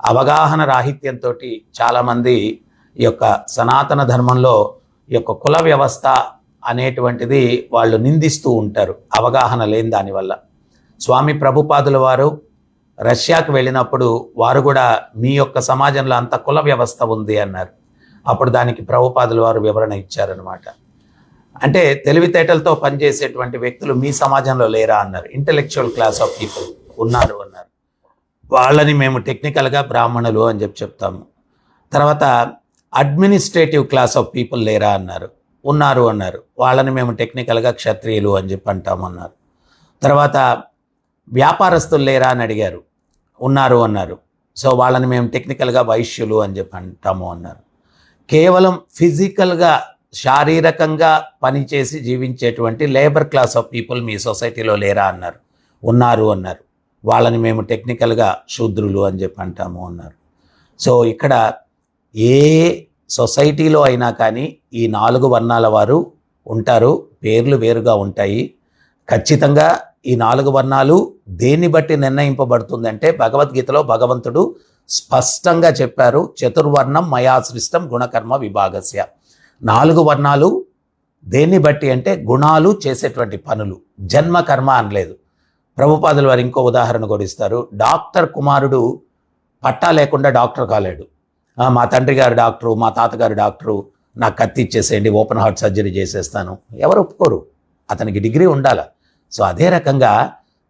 అవగాహన రాహిత్యంతో చాలామంది ఈ యొక్క సనాతన ధర్మంలో ఈ యొక్క కుల వ్యవస్థ అనేటువంటిది వాళ్ళు నిందిస్తూ ఉంటారు, అవగాహన లేని దానివల్ల. స్వామి ప్రభుపాదుల వారు రష్యాకు వెళ్ళినప్పుడు వారు కూడా మీ యొక్క సమాజంలో అంత కుల వ్యవస్థ ఉంది అన్నారు. అప్పుడు దానికి ప్రభుపాదుల వారు వివరణ ఇచ్చారనమాట. అంటే తెలివితేటలతో పనిచేసేటువంటి వ్యక్తులు మీ సమాజంలో లేరా అన్నారు. ఇంటెలెక్చువల్ క్లాస్ ఆఫ్ పీపుల్ ఉన్నారు అన్నారు. వాళ్ళని మేము టెక్నికల్గా బ్రాహ్మణులు అని చెప్తాము. తర్వాత అడ్మినిస్ట్రేటివ్ క్లాస్ ఆఫ్ పీపుల్ లేరా అన్నారు. ఉన్నారు అన్నారు. వాళ్ళని మేము టెక్నికల్గా క్షత్రియులు అని అంటాము అన్నారు. తర్వాత వ్యాపారస్తులు లేరా అని అడిగారు. ఉన్నారు అన్నారు. సో వాళ్ళని మేము టెక్నికల్గా వైశ్యులు అని అంటాము అన్నారు. కేవలం ఫిజికల్గా శారీరకంగా పనిచేసి జీవించేటువంటి లేబర్ క్లాస్ ఆఫ్ పీపుల్ మీ సొసైటీలో లేరా అన్నారు. ఉన్నారు అన్నారు. వాళ్ళని మేము టెక్నికల్గా శూద్రులు అని అంటాము అన్నారు. సో ఇక్కడ ఏ సొసైటీలో అయినా కానీ ఈ 4 వర్ణాల వారు ఉంటారు. పేర్లు వేరుగా ఉంటాయి. ఖచ్చితంగా ఈ 4 వర్ణాలు దేన్ని బట్టి నిర్ణయింపబడుతుందంటే భగవద్గీతలో భగవంతుడు స్పష్టంగా చెప్పారు, చతుర్వర్ణం మయా సృష్టం గుణకర్మ విభాగస్య. 4 వర్ణాలు దేన్ని బట్టి అంటే గుణాలు చేసేటువంటి పనులు, జన్మ కర్మ అనలేదు. ప్రభుపాదుల వారు ఇంకో ఉదాహరణ కూడా ఇస్తారు. డాక్టర్ కుమారుడు పట్టా లేకుండా డాక్టర్ కాలేడు. మా తండ్రి గారు డాక్టరు, మా తాతగారు డాక్టరు, నాకు కత్తి ఇచ్చేసేయండి, ఓపెన్ హార్ట్ సర్జరీ చేసేస్తాను, ఎవరు ఒప్పుకోరు. అతనికి డిగ్రీ ఉండాలి. సో అదే రకంగా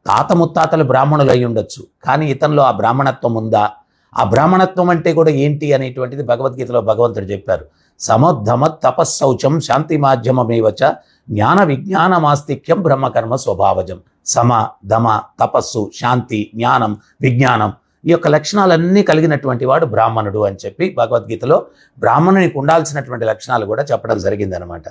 తాత ముత్తాతలు బ్రాహ్మణులు అయి ఉండొచ్చు, కానీ ఇతనిలో ఆ బ్రాహ్మణత్వం ఉందా? ఆ బ్రాహ్మణత్వం అంటే కూడా ఏంటి అనేటువంటిది భగవద్గీతలో భగవంతుడు చెప్పారు. సమోద్ధమ తపస్సౌచం శాంతి మాధ్యమమేవచ జ్ఞాన విజ్ఞానమాస్తిక్యం బ్రహ్మకర్మ స్వభావజం. సమ దమ తపస్సు శాంతి జ్ఞానం విజ్ఞానం ఈ యొక్క లక్షణాలన్నీ కలిగినటువంటి వాడు బ్రాహ్మణుడు అని చెప్పి భగవద్గీతలో బ్రాహ్మణునికి ఉండాల్సినటువంటి లక్షణాలు కూడా చెప్పడం జరిగిందనమాట.